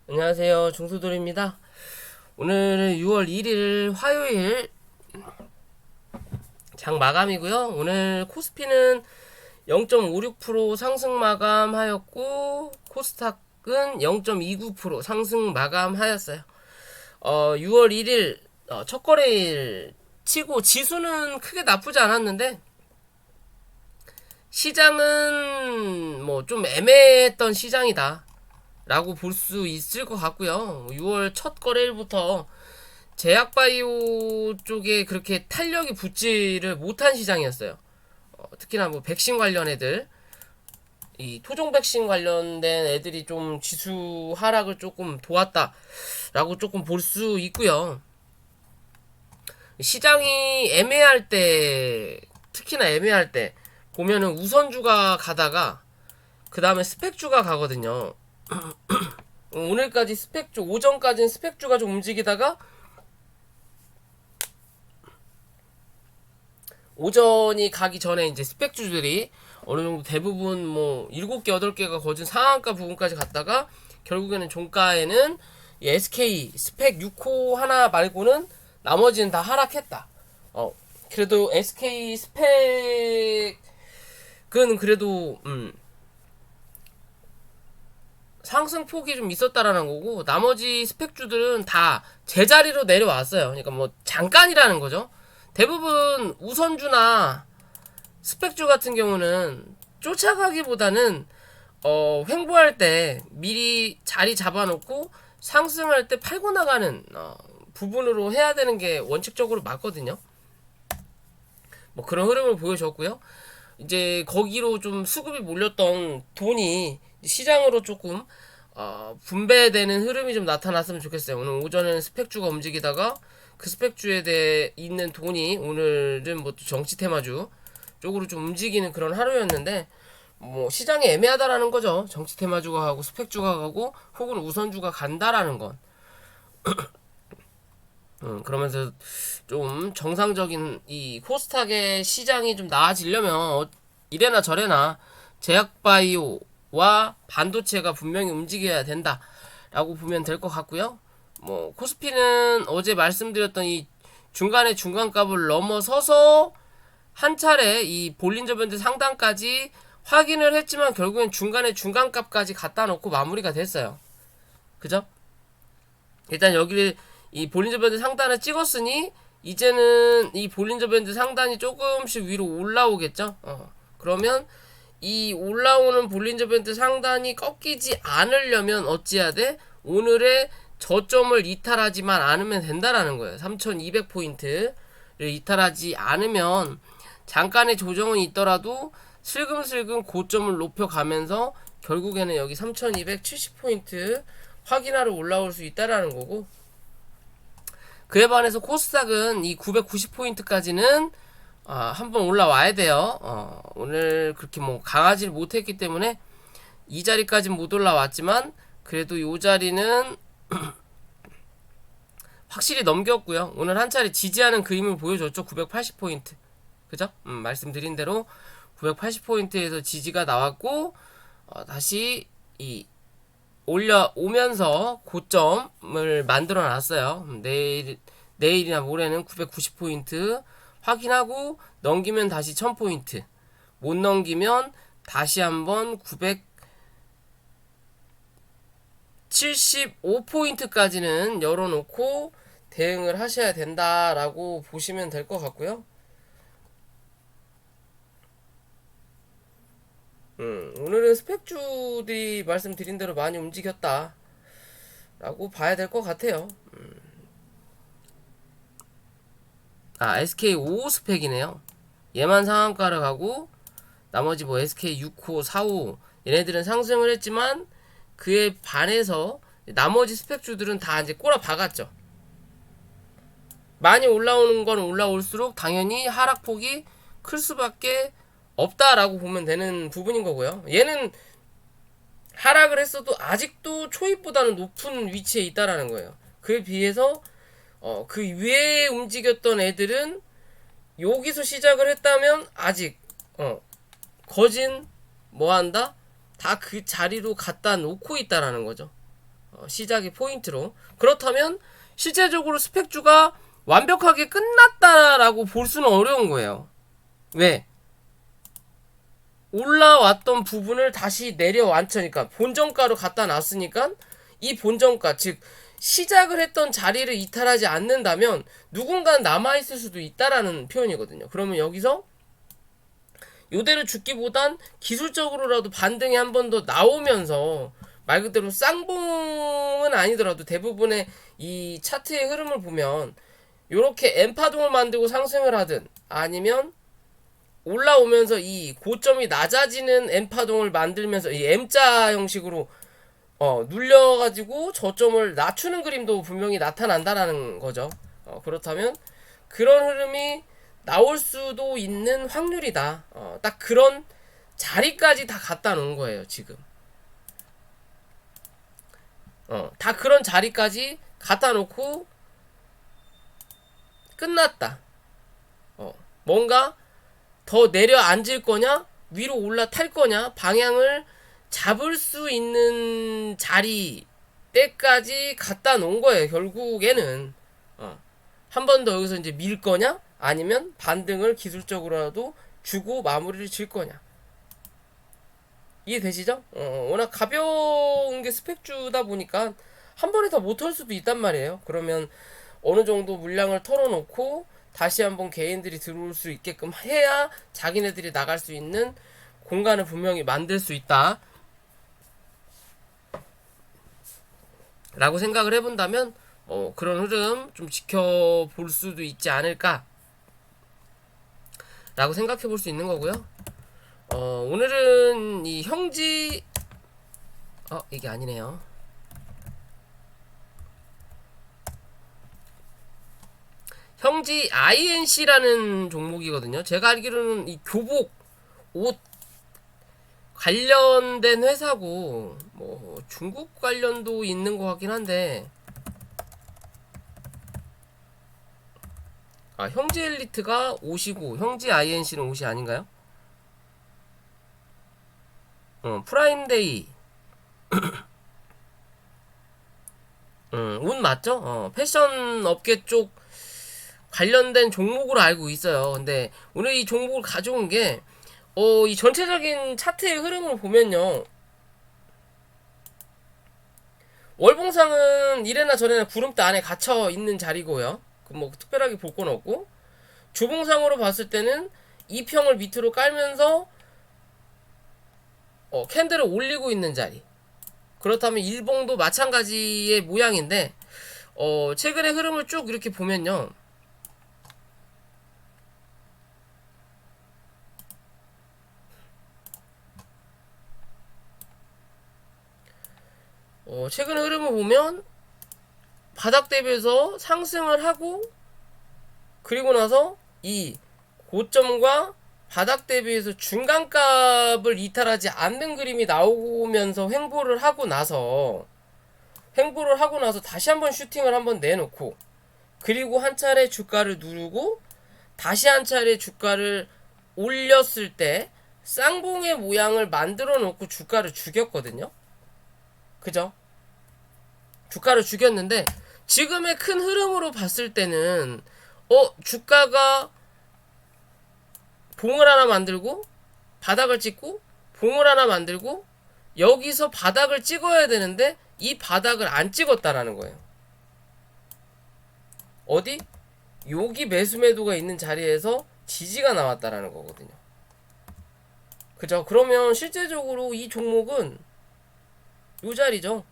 안녕하세요. 중수돌입니다. 오늘은 6월 1일 화요일 장 마감이고요. 오늘 코스피는 0.56% 상승 마감하였고 코스닥은 0.29% 상승 마감하였어요. 6월 1일 첫 거래일 치고 지수는 크게 나쁘지 않았는데 시장은 뭐 좀 애매했던 시장이다 라고 볼 수 있을 것 같고요. 6월 첫 거래일부터 제약바이오 쪽에 그렇게 탄력이 붙지를 못한 시장이었어요. 특히나 뭐 백신 관련 애들, 이 토종 백신 관련된 애들이 좀 지수 하락을 조금 도왔다라고 조금 볼 수 있고요. 시장이 애매할 때, 특히나 애매할 때 보면은 우선주가 가다가 그 다음에 스펙주가 가거든요. 오늘까지 스펙주, 오전까지는 스펙주가 좀 움직이다가 오전이 가기 전에 이제 스펙주들이 어느 정도 대부분 뭐 7개, 8개가 거진 상한가 부분까지 갔다가 결국에는 종가에는 SK 스펙 6호 하나 말고는 나머지는 다 하락했다. 그래도 SK 스펙은 그래도 상승폭이 좀 있었다라는 거고 나머지 스펙주들은 다 제자리로 내려왔어요. 그러니까 뭐 잠깐이라는 거죠. 대부분 우선주나 스펙주 같은 경우는 쫓아가기보다는 횡보할 때 미리 자리 잡아놓고 상승할 때 팔고 나가는 부분으로 해야 되는 게 원칙적으로 맞거든요. 뭐 그런 흐름을 보여줬고요. 이제 거기로 좀 수급이 몰렸던 돈이 시장으로 조금 분배되는 흐름이 좀 나타났으면 좋겠어요. 오늘 오전에는 스펙주가 움직이다가 그 스펙주에 대해 있는 돈이 오늘은 뭐 또 정치 테마주 쪽으로 좀 움직이는 그런 하루였는데 뭐 시장이 애매하다라는 거죠. 정치 테마주가 가고 스펙주가 가고 혹은 우선주가 간다라는 건. 그러면서 좀 정상적인 이 코스닥의 시장이 좀 나아지려면 이래나 저래나 제약바이오와 반도체가 분명히 움직여야 된다라고 보면 될 것 같고요. 뭐 코스피는 어제 말씀드렸던 이 중간에 중간값을 넘어서서 한 차례 이 볼린저 밴드 상단까지 확인을 했지만 결국엔 중간에 중간값까지 갖다 놓고 마무리가 됐어요. 그죠? 일단 여기를 이 볼린저 밴드 상단을 찍었으니 이제는 이 볼린저 밴드 상단이 조금씩 위로 올라오겠죠. 그러면 이 올라오는 볼린저 밴드 상단이 꺾이지 않으려면 어찌해야 돼? 오늘의 저점을 이탈하지만 않으면 된다라는 거예요. 3200포인트를 이탈하지 않으면 잠깐의 조정은 있더라도 슬금슬금 고점을 높여가면서 결국에는 여기 3270포인트 확인하러 올라올 수 있다라는 거고, 그에 반해서 코스닥은 이 990포인트까지는 한번 올라와야 돼요. 오늘 그렇게 뭐 강하지를 못했기 때문에 이 자리까지는 못 올라왔지만 그래도 이 자리는 확실히 넘겼고요. 오늘 한 차례 지지하는 그림을 보여줬죠. 980포인트. 그죠? 말씀드린 대로 980포인트에서 지지가 나왔고 다시 이 올려오면서 고점을 만들어 놨어요. 내일이나 모레는 990포인트 확인하고 넘기면 다시 1000포인트, 못 넘기면 다시 한번 975포인트까지는 열어놓고 대응을 하셔야 된다라고 보시면 될 것 같고요. 오늘은 스펙주들이 말씀드린 대로 많이 움직였다 라고 봐야 될 것 같아요. SK 5호 스펙이네요. 얘만 상한가를 가고 나머지 뭐 SK 6호, 4호 얘네들은 상승을 했지만 그에 반해서 나머지 스펙주들은 다 이제 꼬라 박았죠. 많이 올라오는 건 올라올수록 당연히 하락폭이 클 수밖에 없다라고 보면 되는 부분인 거고요. 얘는 하락을 했어도 아직도 초입보다는 높은 위치에 있다라는 거예요. 그에 비해서 그 위에 움직였던 애들은 여기서 시작을 했다면 아직 거진 뭐한다? 다 그 자리로 갖다 놓고 있다라는 거죠. 시작의 포인트로. 그렇다면 실제적으로 스펙주가 완벽하게 끝났다라고 볼 수는 어려운 거예요. 왜? 올라왔던 부분을 다시 내려앉혀니까 본정가로 갖다 놨으니까 이 본정가, 즉 시작을 했던 자리를 이탈하지 않는다면 누군가는 남아있을 수도 있다라는 표현이거든요. 그러면 여기서 요대로 죽기보단 기술적으로라도 반등이 한 번 더 나오면서 말 그대로 쌍봉은 아니더라도 대부분의 이 차트의 흐름을 보면 요렇게 M파동을 만들고 상승을 하든 아니면 올라오면서 이 고점이 낮아지는 M파동을 만들면서 이 M자 형식으로 눌려가지고 저점을 낮추는 그림도 분명히 나타난다라는 거죠. 그렇다면 그런 흐름이 나올 수도 있는 확률이다. 딱 그런 자리까지 다 갖다 놓은 거예요, 지금. 다 그런 자리까지 갖다 놓고 끝났다. 뭔가 더 내려앉을 거냐, 위로 올라탈 거냐, 방향을 잡을 수 있는 자리 때까지 갖다 놓은 거예요. 결국에는 한 번 더 여기서 이제 밀 거냐, 아니면 반등을 기술적으로라도 주고 마무리를 질 거냐. 이해되시죠? 워낙 가벼운 게 스펙주다 보니까 한 번에 다 못 털 수도 있단 말이에요. 그러면 어느 정도 물량을 털어놓고 다시 한번 개인들이 들어올 수 있게끔 해야 자기네들이 나갈 수 있는 공간을 분명히 만들 수 있다 라고 생각을 해본다면 그런 흐름 좀 지켜볼 수도 있지 않을까 라고 생각해 볼 수 있는 거고요. 오늘은 이 형지 이게 아니네요. 형지 INC라는 종목이거든요. 제가 알기로는 이 교복 옷 관련된 회사고 뭐 중국 관련도 있는 것 같긴 한데 형지 엘리트가 옷이고 형지 INC는 옷이 아닌가요? 프라임데이 옷 맞죠? 패션 업계 쪽 관련된 종목으로 알고 있어요. 근데 오늘 이 종목을 가져온 게 이 전체적인 차트의 흐름을 보면요, 월봉상은 이래나 저래나 구름대 안에 갇혀 있는 자리고요. 뭐 특별하게 볼 건 없고, 주봉상으로 봤을 때는 2평을 밑으로 깔면서 캔들을 올리고 있는 자리. 그렇다면 일봉도 마찬가지의 모양인데 최근의 흐름을 쭉 이렇게 보면요, 최근 흐름을 보면 바닥 대비해서 상승을 하고, 그리고 나서 이 고점과 바닥 대비해서 중간값을 이탈하지 않는 그림이 나오면서 횡보를 하고 나서 다시 한번 슈팅을 한번 내놓고, 그리고 한 차례 주가를 누르고 다시 한 차례 주가를 올렸을 때 쌍봉의 모양을 만들어 놓고 주가를 죽였거든요. 그죠? 주가를 죽였는데 지금의 큰 흐름으로 봤을 때는 주가가 봉을 하나 만들고 바닥을 찍고 봉을 하나 만들고 여기서 바닥을 찍어야 되는데 이 바닥을 안 찍었다라는 거예요. 어디? 여기 매수 매도가 있는 자리에서 지지가 나왔다라는 거거든요. 그죠? 그러면 실제적으로 이 종목은 요 자리죠.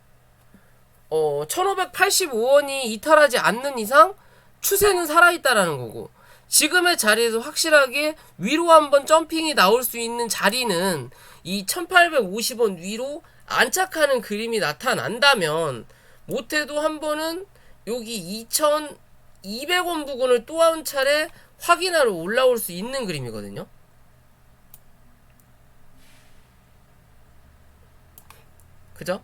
1585원이 이탈하지 않는 이상 추세는 살아있다라는 거고, 지금의 자리에서 확실하게 위로 한번 점핑이 나올 수 있는 자리는 이 1850원 위로 안착하는 그림이 나타난다면 못해도 한 번은 여기 2200원 부근을 또 한 차례 확인하러 올라올 수 있는 그림이거든요. 그죠?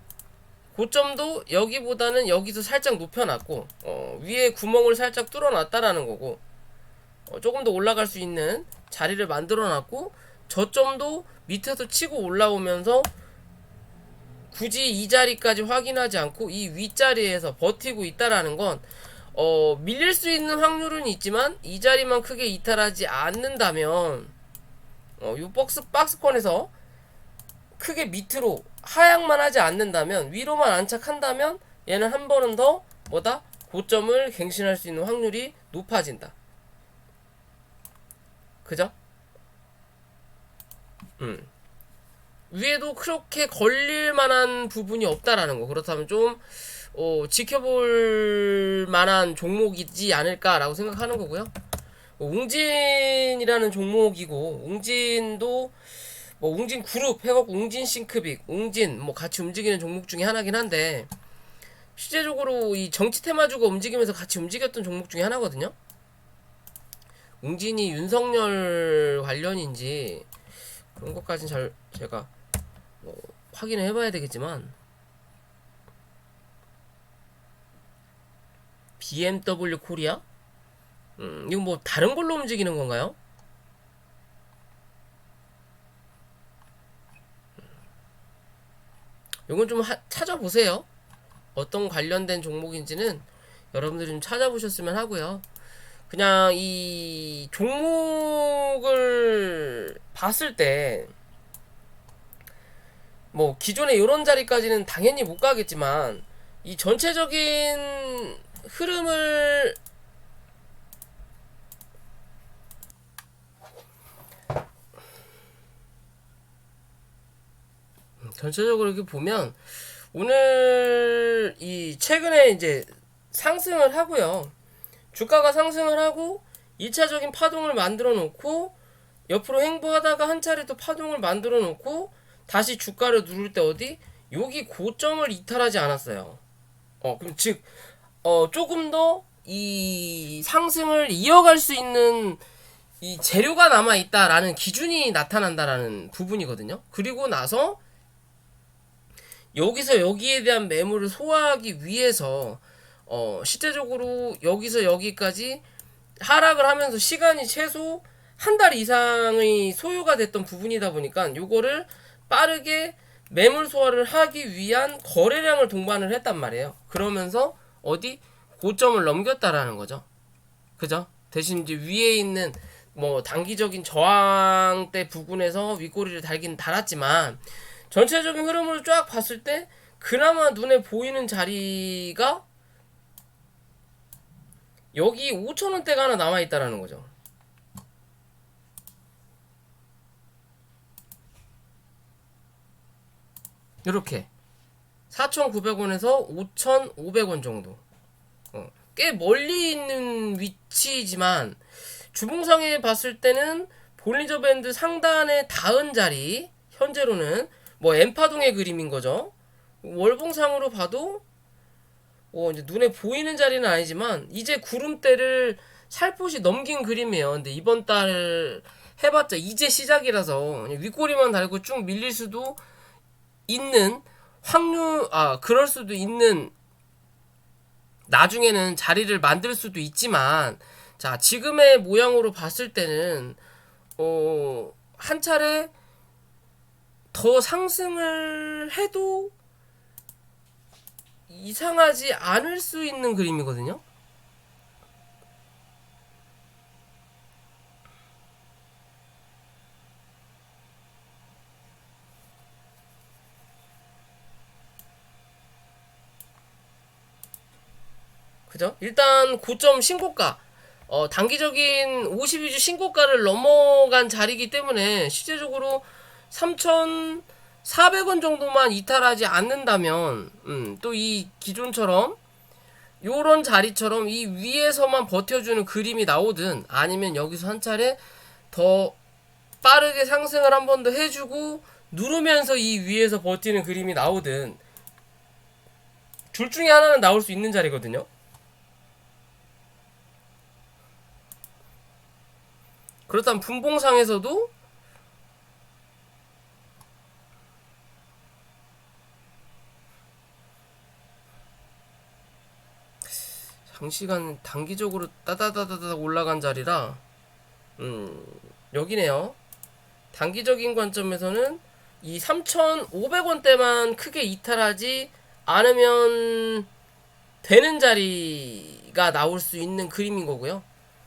고점도 여기보다는 여기서 살짝 높여놨고 위에 구멍을 살짝 뚫어놨다라는 거고, 조금 더 올라갈 수 있는 자리를 만들어놨고, 저점도 밑에서 치고 올라오면서 굳이 이 자리까지 확인하지 않고 이 윗자리에서 버티고 있다라는 건 밀릴 수 있는 확률은 있지만 이 자리만 크게 이탈하지 않는다면 이 박스권에서 크게 밑으로 하향만 하지 않는다면, 위로만 안착한다면 얘는 한 번은 더 뭐다? 고점을 갱신할 수 있는 확률이 높아진다. 그죠? 위에도 그렇게 걸릴 만한 부분이 없다라는 거. 그렇다면 좀 지켜볼 만한 종목이지 않을까라고 생각하는 거고요. 웅진이라는 종목이고, 웅진도 뭐 웅진 그룹 해갖고 웅진 싱크빅, 웅진 뭐 같이 움직이는 종목 중에 하나긴 한데, 실제적으로 이 정치 테마주가 움직이면서 같이 움직였던 종목 중에 하나거든요. 웅진이 윤석열 관련인지 그런 것까지는 잘 제가 확인을 해봐야 되겠지만, BMW 코리아? 이건 뭐 다른 걸로 움직이는 건가요? 이건 좀 찾아보세요. 어떤 관련된 종목인지는 여러분들이 좀 찾아보셨으면 하고요. 그냥 이 종목을 봤을 때 뭐 기존의 이런 자리까지는 당연히 못 가겠지만, 이 전체적인 흐름을 전체적으로 이렇게 보면, 오늘 이 최근에 이제 상승을 하고요. 주가가 상승을 하고 2차적인 파동을 만들어 놓고 옆으로 횡보하다가 한 차례 또 파동을 만들어 놓고 다시 주가를 누를 때 어디? 여기 고점을 이탈하지 않았어요. 그럼 즉 조금 더 이 상승을 이어갈 수 있는 이 재료가 남아 있다라는 기준이 나타난다라는 부분이거든요. 그리고 나서 여기서 여기에 대한 매물을 소화하기 위해서 실제적으로 여기서 여기까지 하락을 하면서 시간이 최소 한 달 이상의 소요가 됐던 부분이다 보니까 요거를 빠르게 매물 소화를 하기 위한 거래량을 동반을 했단 말이에요. 그러면서 어디 고점을 넘겼다라는 거죠. 그죠? 대신 이제 위에 있는 뭐 단기적인 저항대 부근에서 윗꼬리를 달긴 달았지만, 전체적인 흐름을 쫙 봤을 때 그나마 눈에 보이는 자리가 여기 5,000원대가 하나 남아있다라는 거죠. 이렇게 4,900원에서 5,500원 정도, 꽤 멀리 있는 위치지만 주봉상에 봤을 때는 볼린저 밴드 상단에 닿은 자리, 현재로는 뭐 N파동의 그림인 거죠. 월봉상으로 봐도 이제 눈에 보이는 자리는 아니지만 이제 구름대를 살포시 넘긴 그림이에요. 근데 이번 달 해봤자 이제 시작이라서 윗꼬리만 달고 쭉 밀릴 수도 있는 확률, 그럴 수도 있는, 나중에는 자리를 만들 수도 있지만, 자, 지금의 모양으로 봤을 때는 한 차례 더 상승을 해도 이상하지 않을 수 있는 그림이거든요. 그죠? 일단 고점 신고가, 단기적인 52주 신고가를 넘어간 자리이기 때문에 실제적으로 3,400원 정도만 이탈하지 않는다면, 또 이 기존처럼 요런 자리처럼 이 위에서만 버텨주는 그림이 나오든, 아니면 여기서 한 차례 더 빠르게 상승을 한 번 더 해주고 누르면서 이 위에서 버티는 그림이 나오든, 둘 중에 하나는 나올 수 있는 자리거든요. 그렇다면 분봉상에서도 장시간 단기적으로 따다다다다 올라간 자리라 여기네요. 단기적인 관점에서는 이 3,500원대만 크게 이탈하지 않으면 되는 자리가 나올 수 있는 그림인 거고요.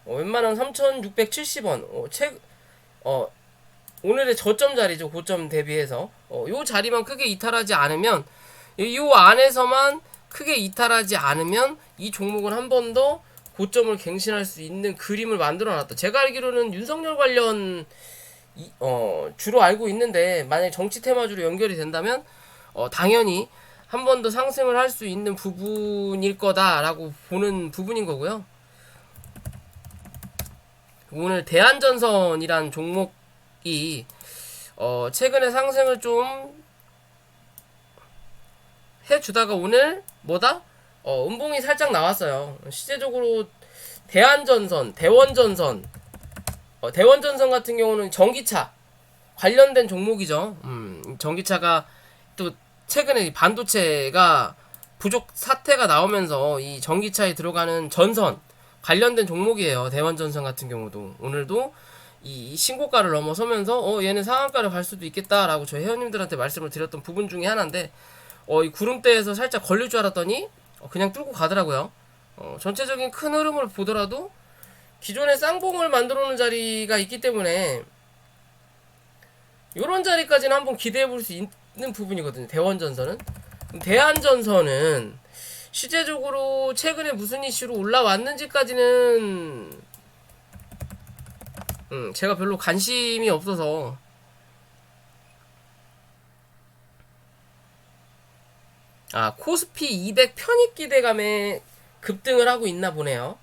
웬만하면 3,670원 오늘의 저점 자리죠. 고점 대비해서 요 자리만 크게 이탈하지 않으면, 요 안에서만 크게 이탈하지 않으면 이 종목은 한 번 더 고점을 갱신할 수 있는 그림을 만들어 놨다. 제가 알기로는 윤석열 관련 주로 알고 있는데, 만약에 정치 테마주로 연결이 된다면 당연히 한 번 더 상승을 할 수 있는 부분일 거다라고 보는 부분인 거고요. 오늘 대한전선이란 종목이 최근에 상승을 좀 해주다가 오늘 뭐다? 음봉이 살짝 나왔어요. 실제적으로 대한전선, 대원전선, 대원전선 같은 경우는 전기차 관련된 종목이죠. 전기차가 또 최근에 반도체가 부족 사태가 나오면서 이 전기차에 들어가는 전선 관련된 종목이에요. 대원전선 같은 경우도 오늘도 이 신고가를 넘어서면서 얘는 상한가를 갈 수도 있겠다라고 저희 회원님들한테 말씀을 드렸던 부분 중에 하나인데, 이 구름대에서 살짝 걸릴 줄 알았더니 그냥 뚫고 가더라고요. 전체적인 큰 흐름을 보더라도 기존에 쌍봉을 만들어 놓은 자리가 있기 때문에 요런 자리까지는 한번 기대해 볼 수 있는 부분이거든요. 대원전선은. 대한전선은 실제적으로 최근에 무슨 이슈로 올라왔는지까지는 제가 별로 관심이 없어서, 코스피 200 편입 기대감에 급등을 하고 있나 보네요.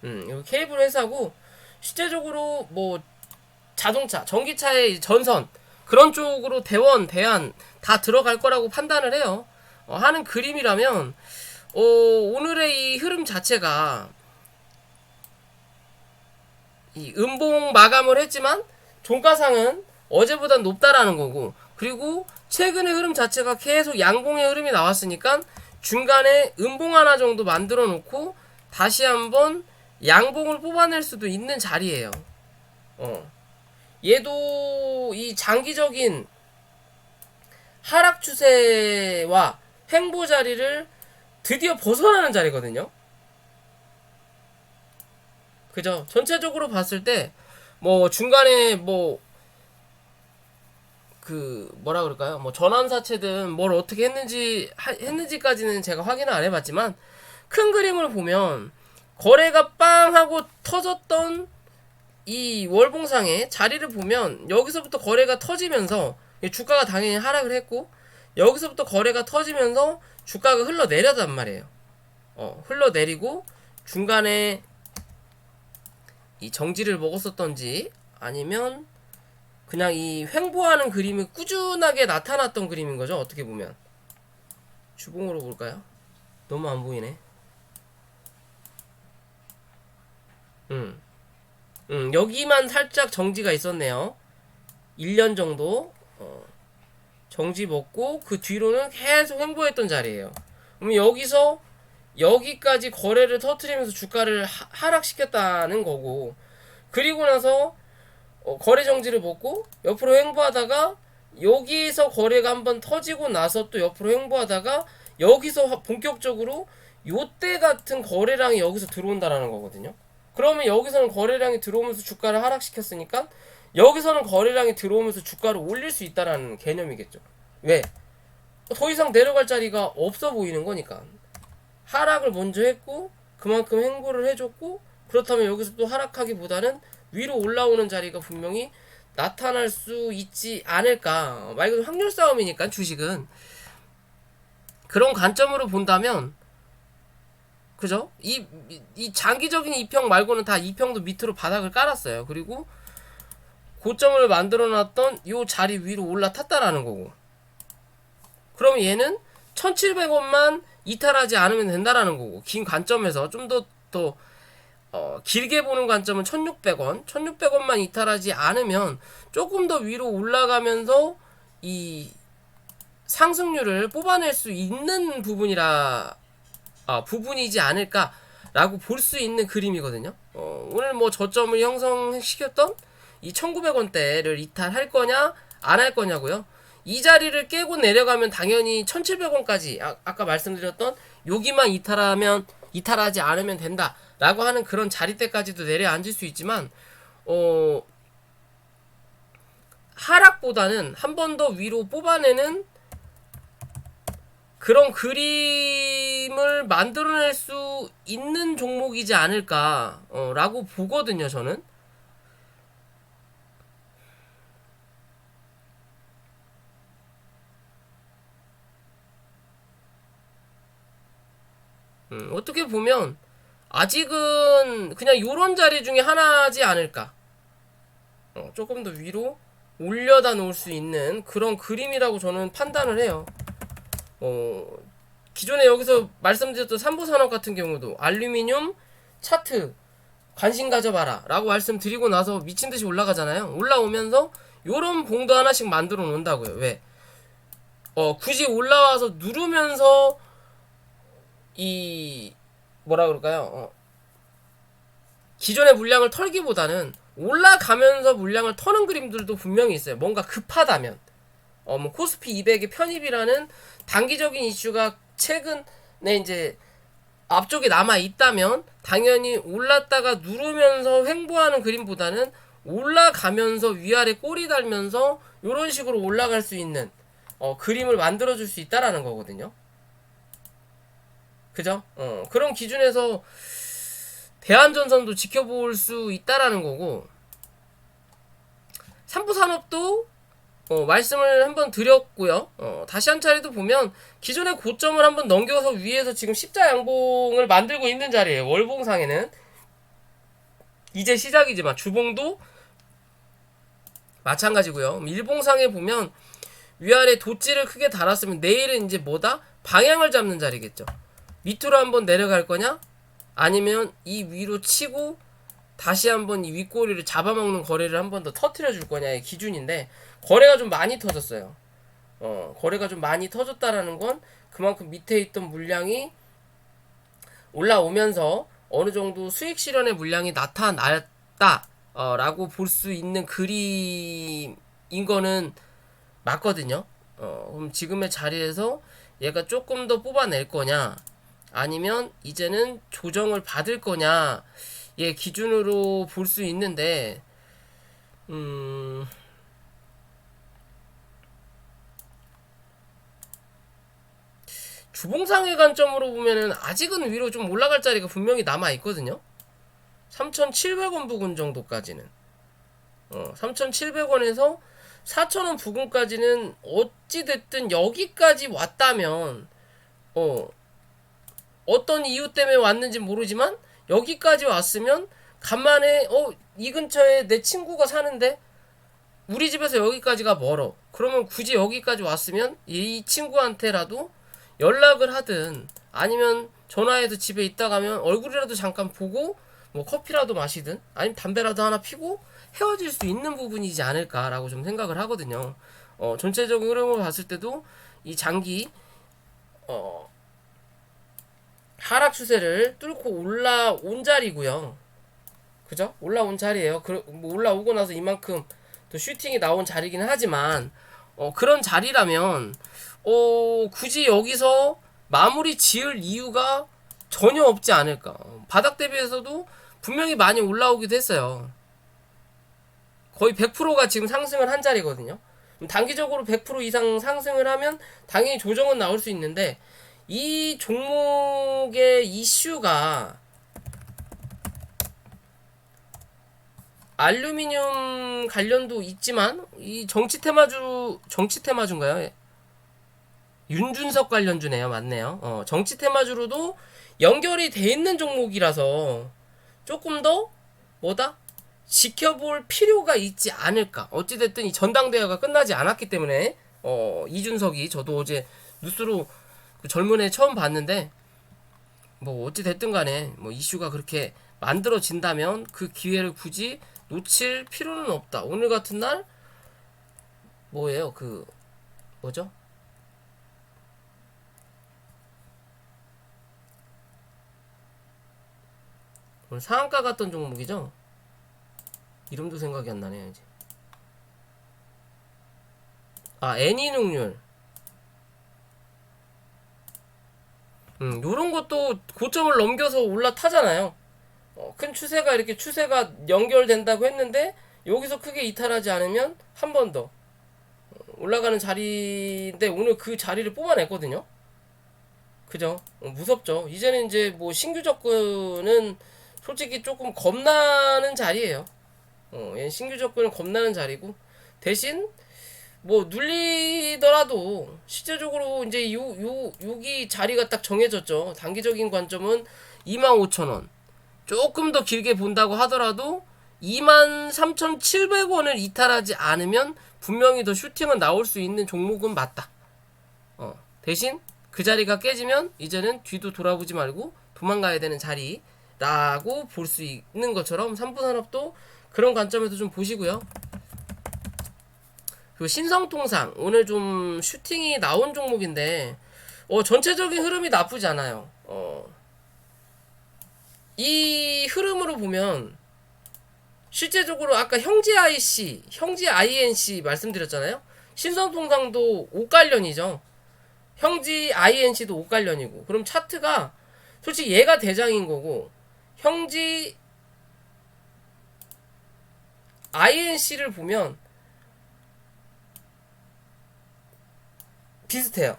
이거 케이블 회사고, 실제적으로 뭐 자동차, 전기차의 전선 그런 쪽으로 대원, 대한 다 들어갈 거라고 판단을 해요. 하는 그림이라면 오늘의 이 흐름 자체가 이 음봉 마감을 했지만 종가상은 어제보다 높다라는 거고, 그리고 최근의 흐름 자체가 계속 양봉의 흐름이 나왔으니까 중간에 음봉 하나 정도 만들어 놓고 다시 한번 양봉을 뽑아낼 수도 있는 자리예요. 얘도 이 장기적인 하락 추세와 횡보 자리를 드디어 벗어나는 자리거든요. 그죠? 전체적으로 봤을 때 뭐 중간에 뭐 뭐라 그럴까요? 뭐 전환사채든 뭘 어떻게 했는지까지는 제가 확인을 안 해봤지만, 큰 그림을 보면 거래가 빵 하고 터졌던 이 월봉상의 자리를 보면 여기서부터 거래가 터지면서 주가가 당연히 하락을 했고, 여기서부터 거래가 터지면서 주가가 흘러내려단 말이에요. 흘러내리고 중간에 이 정지를 먹었었던지 아니면 그냥 이 횡보하는 그림이 꾸준하게 나타났던 그림인 거죠. 어떻게 보면 주봉으로 볼까요? 너무 안 보이네. 여기만 살짝 정지가 있었네요. 1년 정도 정지 먹고 그 뒤로는 계속 횡보했던 자리예요. 그럼 여기서 여기까지 거래를 터트리면서 주가를 하락시켰다는 거고, 그리고 나서 거래 정지를 먹고 옆으로 횡보하다가 여기서 거래가 한번 터지고 나서 또 옆으로 횡보하다가 여기서 본격적으로 요때 같은 거래량이 여기서 들어온다라는 거거든요. 그러면 여기서는 거래량이 들어오면서 주가를 하락시켰으니까 여기서는 거래량이 들어오면서 주가를 올릴 수 있다라는 개념이겠죠. 왜? 더 이상 내려갈 자리가 없어 보이는 거니까. 하락을 먼저 했고 그만큼 횡보를 해줬고, 그렇다면 여기서 또 하락하기보다는 위로 올라오는 자리가 분명히 나타날 수 있지 않을까. 말 그대로 확률 싸움이니까 주식은. 그런 관점으로 본다면, 그죠? 이 장기적인 이평 말고는 다 이평도 밑으로 바닥을 깔았어요. 그리고 고점을 만들어 놨던 요 자리 위로 올라탔다라는 거고, 그러면 얘는 1700원만 이탈하지 않으면 된다라는 거고, 긴 관점에서 좀 더 길게 보는 관점은 1600원 1600원만 이탈하지 않으면 조금 더 위로 올라가면서 이 상승률을 뽑아낼 수 있는 부분이지 않을까라고 볼 수 있는 그림이거든요. 오늘 뭐 저점을 형성시켰던 이 1900원대를 이탈할 거냐 안 할 거냐고요. 이 자리를 깨고 내려가면 당연히 1700원까지 아까 말씀드렸던 여기만 이탈하지 않으면 된다 라고 하는 그런 자리대까지도 내려앉을 수 있지만 하락보다는 한 번 더 위로 뽑아내는 그런 그림을 만들어낼 수 있는 종목이지 않을까 라고 보거든요, 저는. 어떻게 보면 아직은 그냥 요런 자리 중에 하나지 않을까. 조금 더 위로 올려다 놓을 수 있는 그런 그림이라고 저는 판단을 해요. 기존에 여기서 말씀드렸던 삼부산업 같은 경우도 알루미늄 차트 관심 가져봐라 라고 말씀드리고 나서 미친듯이 올라가잖아요. 올라오면서 요런 봉도 하나씩 만들어 놓는다고요. 왜? 굳이 올라와서 누르면서 이 뭐라 그럴까요? 기존의 물량을 털기보다는 올라가면서 물량을 터는 그림들도 분명히 있어요. 뭔가 급하다면 뭐 코스피 200의 편입이라는 단기적인 이슈가 최근에 이제 앞쪽에 남아 있다면 당연히 올랐다가 누르면서 횡보하는 그림보다는 올라가면서 위아래 꼬리 달면서 이런 식으로 올라갈 수 있는 그림을 만들어줄 수 있다라는 거거든요. 그죠? 그런 기준에서 대한전선도 지켜볼 수 있다라는 거고, 삼부산업도 말씀을 한번 드렸고요. 다시 한 차례도 보면 기존의 고점을 한번 넘겨서 위에서 지금 십자 양봉을 만들고 있는 자리예요. 월봉상에는 이제 시작이지만 주봉도 마찬가지고요. 일봉상에 보면 위아래 돗질을 크게 달았으면 내일은 이제 뭐다? 방향을 잡는 자리겠죠. 밑으로 한번 내려갈 거냐? 아니면 이 위로 치고 다시 한번 이 윗꼬리를 잡아먹는 거래를 한번 더 터트려 줄 거냐의 기준인데, 거래가 좀 많이 터졌어요. 거래가 좀 많이 터졌다라는 건 그만큼 밑에 있던 물량이 올라오면서 어느 정도 수익 실현의 물량이 나타났다 라고 볼 수 있는 그림인 거는 맞거든요. 그럼 지금의 자리에서 얘가 조금 더 뽑아낼 거냐, 아니면 이제는 조정을 받을 거냐, 예, 기준으로 볼 수 있는데, 주봉상의 관점으로 보면은 아직은 위로 좀 올라갈 자리가 분명히 남아 있거든요. 3,700원 부근 정도까지는. 3,700원에서 4,000원 부근까지는 어찌됐든 여기까지 왔다면, 어떤 이유 때문에 왔는지 모르지만, 여기까지 왔으면, 간만에, 이 근처에 내 친구가 사는데, 우리 집에서 여기까지가 멀어. 그러면 굳이 여기까지 왔으면, 이 친구한테라도 연락을 하든, 아니면 전화해서 집에 있다 가면 얼굴이라도 잠깐 보고, 뭐 커피라도 마시든, 아니면 담배라도 하나 피고, 헤어질 수 있는 부분이지 않을까라고 좀 생각을 하거든요. 전체적인 흐름을 봤을 때도, 이 장기, 하락 추세를 뚫고 올라온 자리고요. 그죠? 올라온 자리예요. 뭐 올라오고 나서 이만큼 또 슈팅이 나온 자리긴 하지만 그런 자리라면 굳이 여기서 마무리 지을 이유가 전혀 없지 않을까. 바닥 대비해서도 분명히 많이 올라오기도 했어요. 거의 100%가 지금 상승을 한 자리거든요. 단기적으로 100% 이상 상승을 하면 당연히 조정은 나올 수 있는데, 이 종목의 이슈가 알루미늄 관련도 있지만, 이 정치 테마주인가요? 윤준석 관련주네요. 맞네요. 정치 테마주로도 연결이 돼 있는 종목이라서 조금 더 뭐다? 지켜볼 필요가 있지 않을까. 어찌됐든 이 전당대회가 끝나지 않았기 때문에 이준석이, 저도 어제 뉴스로 그 젊은 애 처음 봤는데, 뭐 어찌됐든 간에 뭐 이슈가 그렇게 만들어진다면 그 기회를 굳이 놓칠 필요는 없다. 오늘 같은 날 뭐예요? 그 뭐죠? 오늘 상한가 갔던 종목이죠? 이름도 생각이 안 나네요, 이제. 애니능률. 요런 것도 고점을 넘겨서 올라타잖아요. 큰 추세가 이렇게 추세가 연결된다고 했는데 여기서 크게 이탈하지 않으면 한 번 더 올라가는 자리인데 오늘 그 자리를 뽑아냈거든요. 그죠? 무섭죠. 이제는 이제 뭐 신규 접근은 솔직히 조금 겁나는 자리예요. 신규 접근은 겁나는 자리고 대신 뭐 눌리더라도 실제적으로 이제 여기 자리가 딱 정해졌죠. 단기적인 관점은 25,000원. 조금 더 길게 본다고 하더라도 23,700원을 이탈하지 않으면 분명히 더 슈팅은 나올 수 있는 종목은 맞다. 대신 그 자리가 깨지면 이제는 뒤도 돌아보지 말고 도망가야 되는 자리라고 볼 수 있는 것처럼 삼부산업도 그런 관점에서 좀 보시고요. 그리고 신성통상 오늘 좀 슈팅이 나온 종목인데 전체적인 흐름이 나쁘지 않아요. 이 흐름으로 보면 실제적으로 아까 형제 IC, 형제 INC 말씀드렸잖아요. 신성통상도 옷관련이죠. 형지 INC도 옷관련이고 그럼 차트가 솔직히 얘가 대장인 거고 형지 INC를 보면 비슷해요.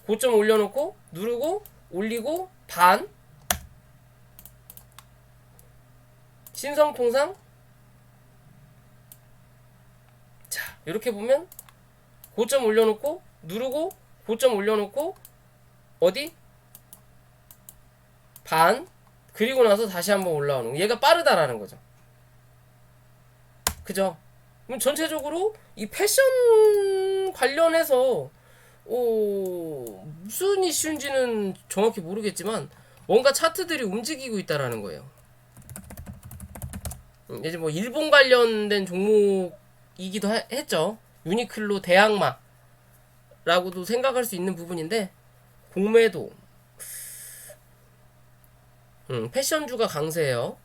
고점 올려놓고 누르고 올리고 반 신성통상 자 이렇게 보면 고점 올려놓고 누르고 고점 올려놓고 어디 반 그리고 나서 다시 한번 올라오는 거. 얘가 빠르다라는 거죠. 그죠? 그럼 전체적으로 이 패션 관련해서 무슨 이슈인지는 정확히 모르겠지만 뭔가 차트들이 움직이고 있다라는 거예요. 이제 뭐 일본 관련된 종목이기도 했죠. 유니클로 대항마 라고도 생각할 수 있는 부분인데 공매도 패션주가 강세예요.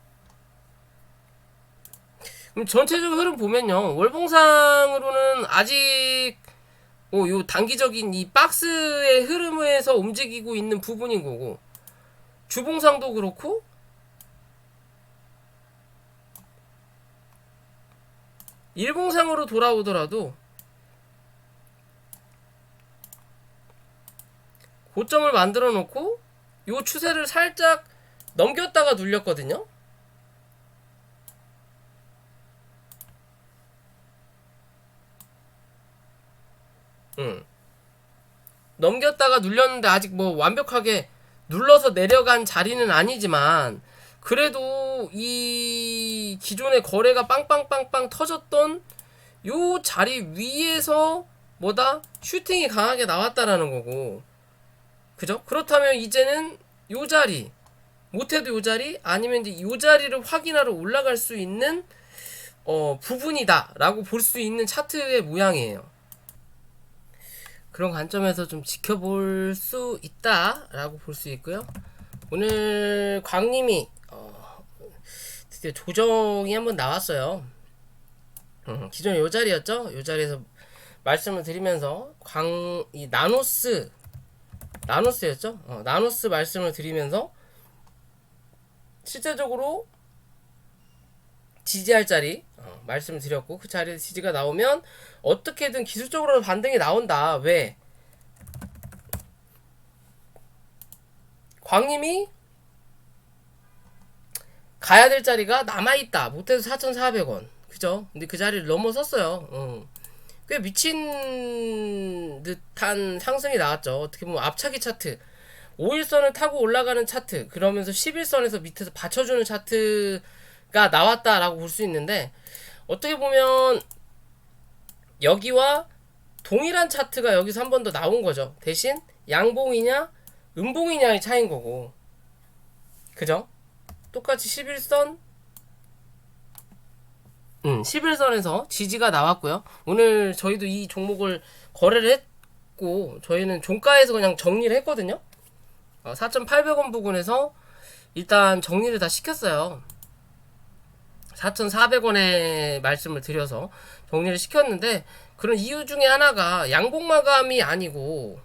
그럼 전체적인 흐름 보면요 월봉상으로는 아직 요 단기적인 이 박스의 흐름에서 움직이고 있는 부분인 거고 주봉상도 그렇고 일봉상으로 돌아오더라도 고점을 만들어 놓고 요 추세를 살짝 넘겼다가 눌렸거든요. 넘겼다가 눌렸는데 아직 뭐 완벽하게 눌러서 내려간 자리는 아니지만 그래도 이 기존의 거래가 빵빵빵빵 터졌던 요 자리 위에서 뭐다 슈팅이 강하게 나왔다라는 거고 그죠? 그렇다면 이제는 요 자리 못해도 요 자리 아니면 이제 요 자리를 확인하러 올라갈 수 있는 부분이다 라고 볼 수 있는 차트의 모양이에요. 그런 관점에서 좀 지켜볼 수 있다 라고 볼 수 있고요. 오늘 광님이 드디어 조정이 한번 나왔어요. 기존에 요 자리였죠? 요 자리에서 말씀을 드리면서 이 나노스였죠? 나노스 말씀을 드리면서 실제적으로 지지할 자리 말씀을 드렸고 그 자리에 지지가 나오면 어떻게든 기술적으로 반등이 나온다. 왜? 광님이 가야 될 자리가 남아있다. 못해도 4,400원. 그죠? 근데 그 자리를 넘어섰어요. 꽤 미친 듯한 상승이 나왔죠. 어떻게 보면 앞차기 차트 5일선을 타고 올라가는 차트 그러면서 11선에서 밑에서 받쳐주는 차트가 나왔다라고 볼 수 있는데 어떻게 보면 여기와 동일한 차트가 여기서 한 번 더 나온 거죠. 대신 양봉이냐 음봉이냐의 차이인 거고 그죠? 똑같이 11선 11선에서 지지가 나왔고요. 오늘 저희도 이 종목을 거래를 했고 저희는 종가에서 그냥 정리를 했거든요. 4,800원 부근에서 일단 정리를 다 시켰어요. 4,400원에 말씀을 드려서 정리를 시켰는데 그런 이유 중에 하나가 양봉 마감이 아니고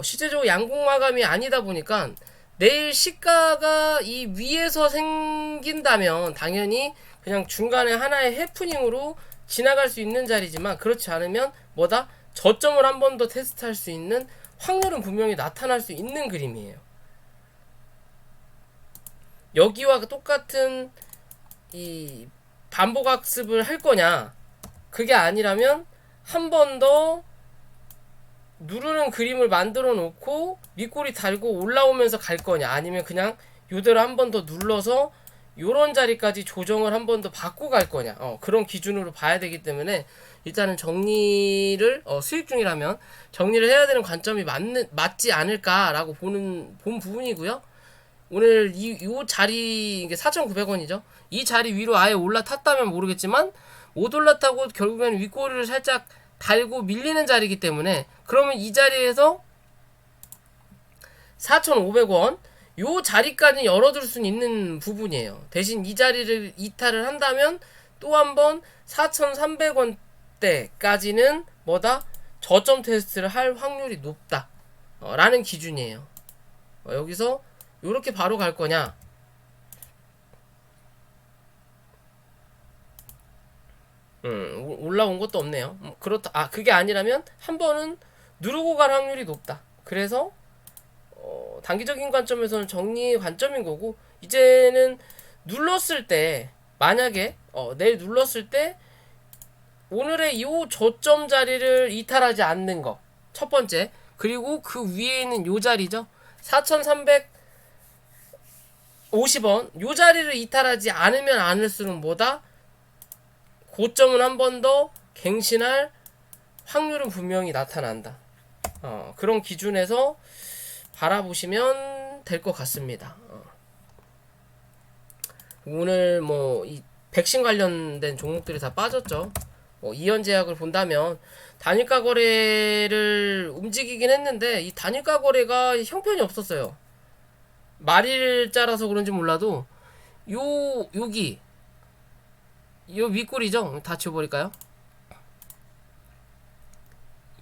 실제적으로 양봉 마감이 아니다 보니까 내일 시가가 이 위에서 생긴다면 당연히 그냥 중간에 하나의 해프닝으로 지나갈 수 있는 자리지만, 그렇지 않으면 뭐다? 저점을 한 번 더 테스트할 수 있는 확률은 분명히 나타날 수 있는 그림이에요. 여기와 똑같은 이 반복학습을 할 거냐, 그게 아니라면 한 번 더 누르는 그림을 만들어 놓고 밑꼬리 달고 올라오면서 갈 거냐, 아니면 그냥 요대로 한 번 더 눌러서 요런 자리까지 조정을 한 번 더 받고 갈 거냐, 그런 기준으로 봐야 되기 때문에 일단은 정리를 수익 중이라면 정리를 해야 되는 관점이 맞지 않을까라고 본 부분이고요. 오늘 요 자리, 이게 4,900원이죠. 이 자리 위로 아예 올라탔다면 모르겠지만 못 올라타고 결국에는 윗꼬리를 살짝 달고 밀리는 자리이기 때문에, 그러면 이 자리에서 4,500원 요 자리까지 열어둘 수 있는 부분이에요. 대신 이 자리를 이탈을 한다면 또 한번 4,300원대까지는 뭐다? 저점 테스트를 할 확률이 높다 라는 기준이에요. 여기서 요렇게 바로 갈 거냐, 올라온 것도 없네요. 그렇다. 그게 아니라면 한 번은 누르고 갈 확률이 높다. 그래서 단기적인 관점에서는 정리 관점인 거고, 이제는 눌렀을 때, 만약에 내일 눌렀을 때 오늘의 이 저점 자리를 이탈하지 않는 거 첫 번째, 그리고 그 위에 있는 요 자리죠, 4,350원 요 자리를 이탈하지 않으면 않을수록 뭐다? 고점은 한 번 더 갱신할 확률은 분명히 나타난다. 그런 기준에서 바라보시면 될 것 같습니다. 오늘 뭐 이 백신 관련된 종목들이 다 빠졌죠. 이연제약을 본다면 단일가 거래를 움직이긴 했는데 이 단일가 거래가 형편이 없었어요. 말일자라서 그런지 몰라도 여기 요 윗꼬리죠. 다 지워버릴까요?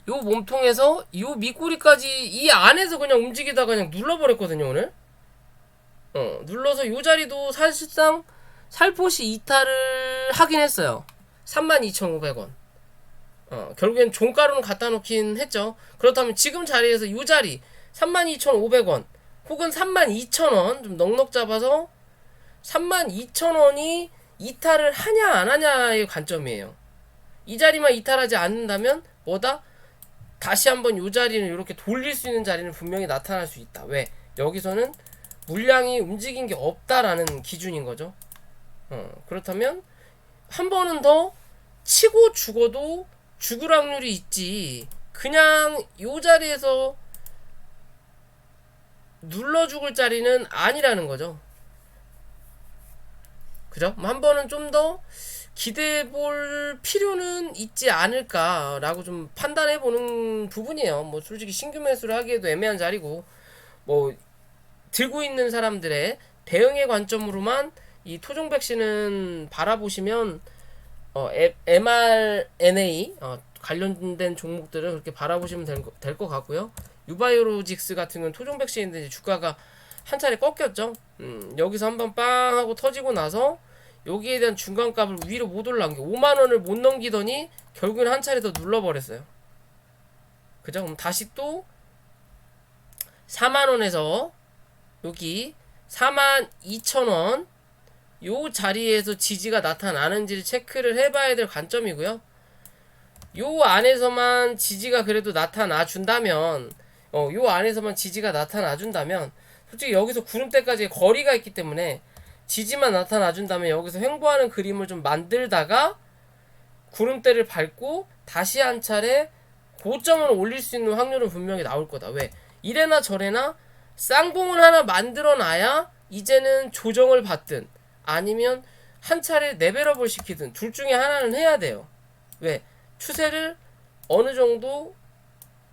요 몸통에서 요 밑꼬리까지 이 안에서 그냥 움직이다가 그냥 눌러버렸거든요 오늘. 눌러서 요 자리도 사실상 살포시 이탈을 하긴 했어요. 32,500원. 결국엔 종가로는 갖다 놓긴 했죠. 그렇다면 지금 자리에서 요 자리 32,500원 혹은 32,000원 좀 넉넉 잡아서 32,000원이 이탈을 하냐 안 하냐의 관점이에요. 이 자리만 이탈하지 않는다면 뭐다? 다시 한번 이 자리는 이렇게 돌릴 수 있는 자리는 분명히 나타날 수 있다. 왜? 여기서는 물량이 움직인 게 없다라는 기준인 거죠. 그렇다면 한 번은 더 치고 죽어도 죽을 확률이 있지, 그냥 이 자리에서 눌러 죽을 자리는 아니라는 거죠. 그죠? 한 번은 좀 더 기대해 볼 필요는 있지 않을까라고 좀 판단해 보는 부분이에요. 뭐 솔직히 신규 매수를 하기에도 애매한 자리고, 뭐 들고 있는 사람들의 대응의 관점으로만 이 토종 백신은 바라보시면 mRNA 관련된 종목들을 그렇게 바라보시면 될 것 같고요. 유바이오로직스 같은 건 토종 백신인데 주가가 한 차례 꺾였죠. 여기서 한번 빵 하고 터지고 나서 여기에 대한 중간값을 위로 못 올라간 게 5만원을 못 넘기더니 결국엔 한 차례 더 눌러버렸어요. 그죠? 그럼 다시 또 4만원에서 여기 42,000원 요 자리에서 지지가 나타나는지를 체크를 해봐야 될 관점이고요. 요 안에서만 지지가 그래도 나타나 준다면 요 안에서만 지지가 나타나 준다면 솔직히 여기서 구름대까지 거리가 있기 때문에 지지만 나타나 준다면 여기서 횡보하는 그림을 좀 만들다가 구름대를 밟고 다시 한 차례 고점을 올릴 수 있는 확률은 분명히 나올 거다. 왜? 이래나 저래나 쌍봉을 하나 만들어 놔야 이제는 조정을 받든 아니면 한 차례 레벨업을 시키든 둘 중에 하나는 해야 돼요. 왜? 추세를 어느 정도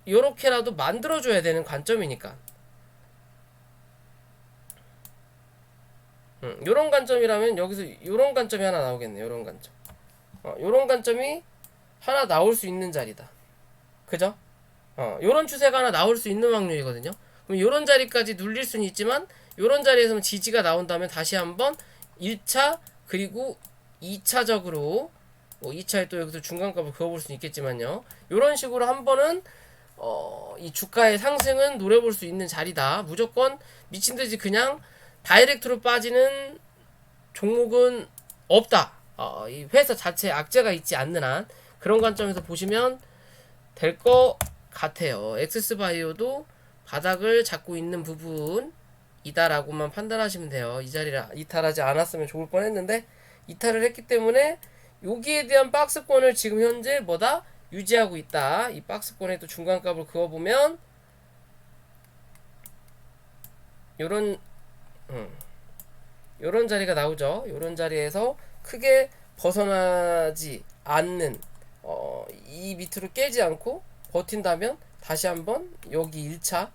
요렇게라도 만들어줘야 되는 관점이니까. 요런 관점이라면 여기서 요런 관점이 하나 나오겠네. 요런 관점. 요런 관점이 하나 나올 수 있는 자리다. 그죠? 요런 추세가 하나 나올 수 있는 확률이거든요. 그럼 요런 자리까지 눌릴 수는 있지만 요런 자리에서 지지가 나온다면 다시 한번 1차 그리고 2차적으로 2차에 또 여기서 중간값을 그어볼 수는 있겠지만요. 요런 식으로 한 번은 이 주가의 상승은 노려볼 수 있는 자리다. 무조건 미친듯이 그냥 다이렉트로 빠지는 종목은 없다. 이 회사 자체에 악재가 있지 않는 한 그런 관점에서 보시면 될 것 같아요. 엑세스바이오도 바닥을 잡고 있는 부분이다라고만 판단하시면 돼요. 이 자리를 이탈하지 않았으면 좋을 뻔했는데 이탈을 했기 때문에 여기에 대한 박스권을 지금 현재 뭐다? 유지하고 있다. 이 박스권에 또 중간값을 그어보면 요런 요런 자리가 나오죠. 요런 자리에서 크게 벗어나지 않는 이 밑으로 깨지 않고 버틴다면 다시 한번 여기 1차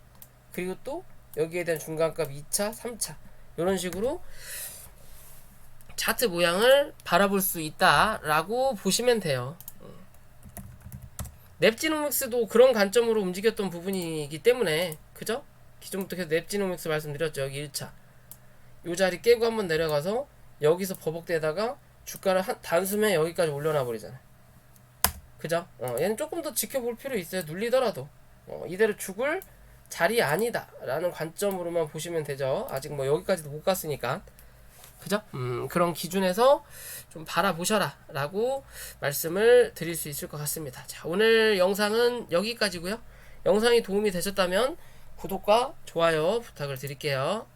그리고 또 여기에 대한 중간값 2차 3차 요런 식으로 차트 모양을 바라볼 수 있다라고 보시면 돼요. 넵지노믹스도 그런 관점으로 움직였던 부분이기 때문에 그죠? 기존부터 계속 넵지노믹스 말씀드렸죠. 여기 1차 요 자리 깨고 한번 내려가서 여기서 버벅대다가 주가를 단숨에 여기까지 올려놔 버리잖아요. 그죠? 얘는 조금 더 지켜볼 필요 있어요. 눌리더라도 이대로 죽을 자리 아니다 라는 관점으로만 보시면 되죠. 아직 뭐 여기까지도 못 갔으니까. 그죠? 그런 기준에서 좀 바라보셔라 라고 말씀을 드릴 수 있을 것 같습니다. 자, 오늘 영상은 여기까지고요. 영상이 도움이 되셨다면 구독과 좋아요 부탁을 드릴게요.